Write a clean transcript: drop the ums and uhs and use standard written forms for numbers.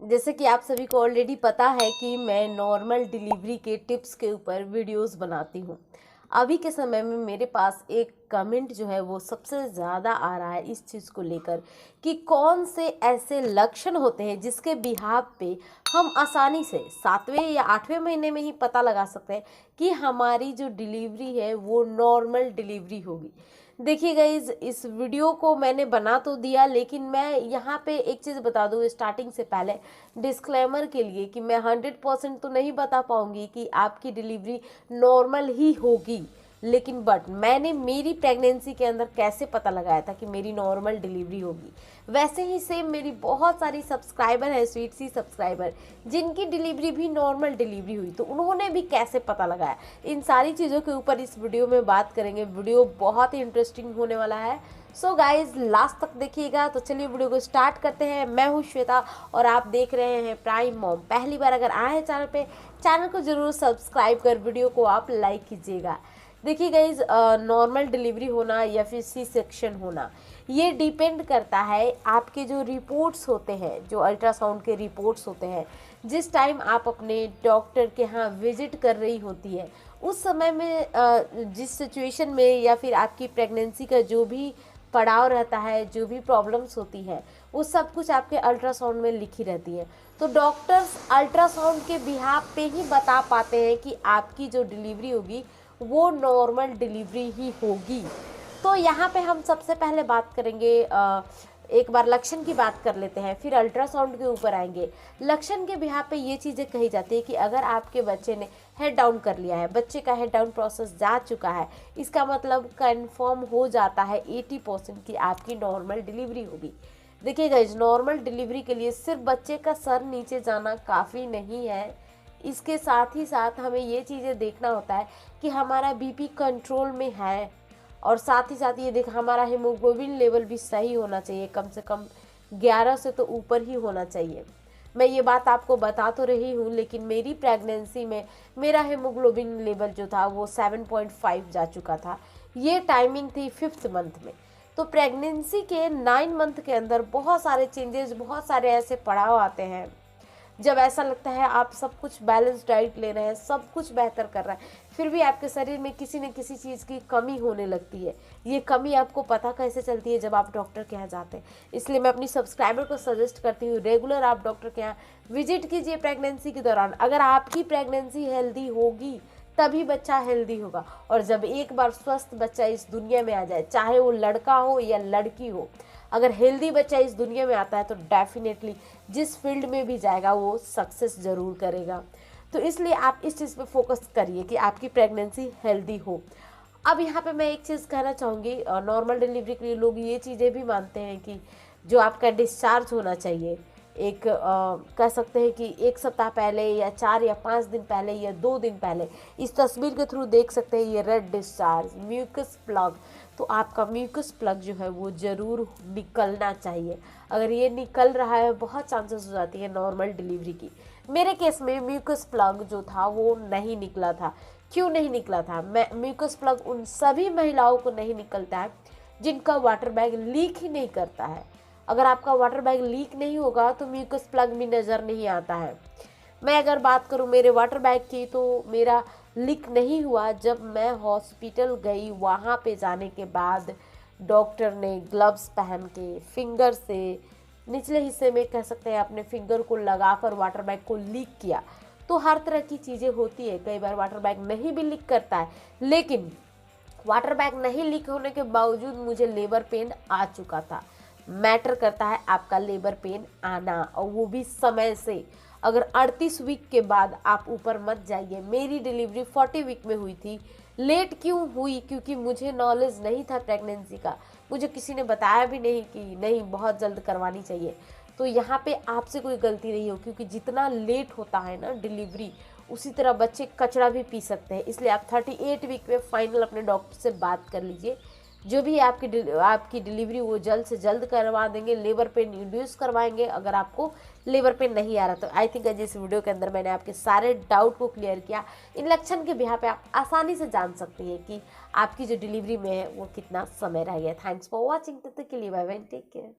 जैसे कि आप सभी को ऑलरेडी पता है कि मैं नॉर्मल डिलीवरी के टिप्स के ऊपर वीडियोस बनाती हूँ। अभी के समय में मेरे पास एक कमेंट जो है वो सबसे ज़्यादा आ रहा है इस चीज़ को लेकर कि कौन से ऐसे लक्षण होते हैं जिसके बिहाफ पे हम आसानी से 7वें या 8वें महीने में ही पता लगा सकते हैं कि हमारी जो डिलीवरी है वो नॉर्मल डिलीवरी होगी। देखिए गाइज, इस वीडियो को मैंने बना तो दिया, लेकिन मैं यहाँ पे एक चीज़ बता दूँ स्टार्टिंग से पहले डिस्क्लेमर के लिए कि मैं 100% तो नहीं बता पाऊँगी कि आपकी डिलीवरी नॉर्मल ही होगी, लेकिन बट मैंने मेरी प्रेगनेंसी के अंदर कैसे पता लगाया था कि मेरी नॉर्मल डिलीवरी होगी। वैसे ही सेम मेरी बहुत सारी सब्सक्राइबर है, स्वीट सी सब्सक्राइबर, जिनकी डिलीवरी भी नॉर्मल डिलीवरी हुई, तो उन्होंने भी कैसे पता लगाया, इन सारी चीज़ों के ऊपर इस वीडियो में बात करेंगे। वीडियो बहुत ही इंटरेस्टिंग होने वाला है, सो गाइज लास्ट तक देखिएगा। तो चलिए वीडियो को स्टार्ट करते हैं। मैं हूँ श्वेता और आप देख रहे हैं प्राइम मॉम। पहली बार अगर आए हैं चैनल पे, चैनल को जरूर सब्सक्राइब कर वीडियो को आप लाइक कीजिएगा। देखिए गाइज, नॉर्मल डिलीवरी होना या फिर सी सेक्शन होना, ये डिपेंड करता है आपके जो रिपोर्ट्स होते हैं, जो अल्ट्रासाउंड के रिपोर्ट्स होते हैं, जिस टाइम आप अपने डॉक्टर के यहाँ विजिट कर रही होती है, उस समय में जिस सिचुएशन में या फिर आपकी प्रेगनेंसी का जो भी पड़ाव रहता है, जो भी प्रॉब्लम्स होती है, वो सब कुछ आपके अल्ट्रासाउंड में लिखी रहती है। तो डॉक्टर्स अल्ट्रासाउंड के बिहाफ पे ही बता पाते हैं कि आपकी जो डिलीवरी होगी वो नॉर्मल डिलीवरी ही होगी। तो यहाँ पे हम सबसे पहले बात करेंगे, एक बार लक्षण की बात कर लेते हैं, फिर अल्ट्रासाउंड के ऊपर आएंगे। लक्षण के बिहाफ पे ये चीज़ें कही जाती है कि अगर आपके बच्चे ने हेड डाउन कर लिया है, बच्चे का हेड डाउन प्रोसेस जा चुका है, इसका मतलब कंफर्म हो जाता है 80% की आपकी नॉर्मल डिलीवरी होगी। देखिए गाइस, नॉर्मल डिलीवरी के लिए सिर्फ बच्चे का सर नीचे जाना काफ़ी नहीं है, इसके साथ ही साथ हमें ये चीज़ें देखना होता है कि हमारा बीपी कंट्रोल में है, और साथ ही साथ ये देख हमारा हीमोग्लोबिन लेवल भी सही होना चाहिए, कम से कम 11 से तो ऊपर ही होना चाहिए। मैं ये बात आपको बता तो रही हूँ, लेकिन मेरी प्रेगनेंसी में मेरा हीमोग्लोबिन लेवल जो था वो 7.5 जा चुका था। ये टाइमिंग थी 5th मंथ में। तो प्रेगनेंसी के 9 मंथ के अंदर बहुत सारे चेंजेस, बहुत सारे ऐसे पड़ाव आते हैं जब ऐसा लगता है आप सब कुछ बैलेंस डाइट ले रहे हैं, सब कुछ बेहतर कर रहा है, फिर भी आपके शरीर में किसी न किसी चीज़ की कमी होने लगती है। ये कमी आपको पता कैसे चलती है? जब आप डॉक्टर के यहाँ जाते हैं। इसलिए मैं अपनी सब्सक्राइबर को सजेस्ट करती हूँ, रेगुलर आप डॉक्टर के यहाँ विजिट कीजिए प्रेगनेंसी के दौरान। अगर आपकी प्रेगनेंसी हेल्दी होगी तभी बच्चा हेल्दी होगा। और जब एक बार स्वस्थ बच्चा इस दुनिया में आ जाए, चाहे वो लड़का हो या लड़की हो, अगर हेल्दी बच्चा इस दुनिया में आता है तो डेफिनेटली जिस फील्ड में भी जाएगा वो सक्सेस ज़रूर करेगा। तो इसलिए आप इस चीज़ पे फोकस करिए कि आपकी प्रेगनेंसी हेल्दी हो। अब यहाँ पे मैं एक चीज़ कहना चाहूँगी, नॉर्मल डिलीवरी के लिए लोग ये चीज़ें भी मानते हैं कि जो आपका डिस्चार्ज होना चाहिए, एक कह सकते हैं कि 1 सप्ताह पहले या 4 या 5 दिन पहले या 2 दिन पहले, इस तस्वीर के थ्रू देख सकते हैं ये रेड डिस्चार्ज, म्यूकस प्लग। तो आपका म्यूकस प्लग जो है वो ज़रूर निकलना चाहिए। अगर ये निकल रहा है, बहुत चांसेस हो जाती है नॉर्मल डिलीवरी की। मेरे केस में म्यूकस प्लग जो था वो नहीं निकला था। क्यों नहीं निकला था? म्यूकस प्लग उन सभी महिलाओं को नहीं निकलता है जिनका वाटर बैग लीक ही नहीं करता है। अगर आपका वाटर बैग लीक नहीं होगा तो म्यूकस प्लग भी नज़र नहीं आता है। मैं अगर बात करूं मेरे वाटर बैग की, तो मेरा लीक नहीं हुआ। जब मैं हॉस्पिटल गई, वहां पे जाने के बाद डॉक्टर ने ग्लव्स पहन के फिंगर से निचले हिस्से में, कह सकते हैं, अपने फिंगर को लगाकर वाटर बैग को लीक किया। तो हर तरह की चीज़ें होती है, कई बार वाटर बैग नहीं भी लीक करता है, लेकिन वाटर बैग नहीं लीक होने के बावजूद मुझे लेबर पेन आ चुका था। मैटर करता है आपका लेबर पेन आना, और वो भी समय से। अगर 38 वीक के बाद आप ऊपर मत जाइए। मेरी डिलीवरी 40 वीक में हुई थी। लेट क्यों हुई? क्योंकि मुझे नॉलेज नहीं था प्रेगनेंसी का, मुझे किसी ने बताया भी नहीं कि नहीं बहुत जल्द करवानी चाहिए। तो यहाँ पे आपसे कोई गलती नहीं हो, क्योंकि जितना लेट होता है ना डिलीवरी, उसी तरह बच्चे कचरा भी पी सकते हैं। इसलिए आप 38 वीक में फाइनल अपने डॉक्टर से बात कर लीजिए। जो भी आपकी डिलीवरी वो जल्द से जल्द करवा देंगे। लेबर पेन इंड्यूस करवाएंगे अगर आपको लेबर पेन नहीं आ रहा। तो आई थिंक जिस वीडियो के अंदर मैंने आपके सारे डाउट को क्लियर किया। इन लक्षण के बिहार पे आप आसानी से जान सकती हैं कि आपकी जो डिलीवरी में है वो कितना समय रह गया। Thanks for watching. तब तक के लिए बाय बाय, टेक केयर।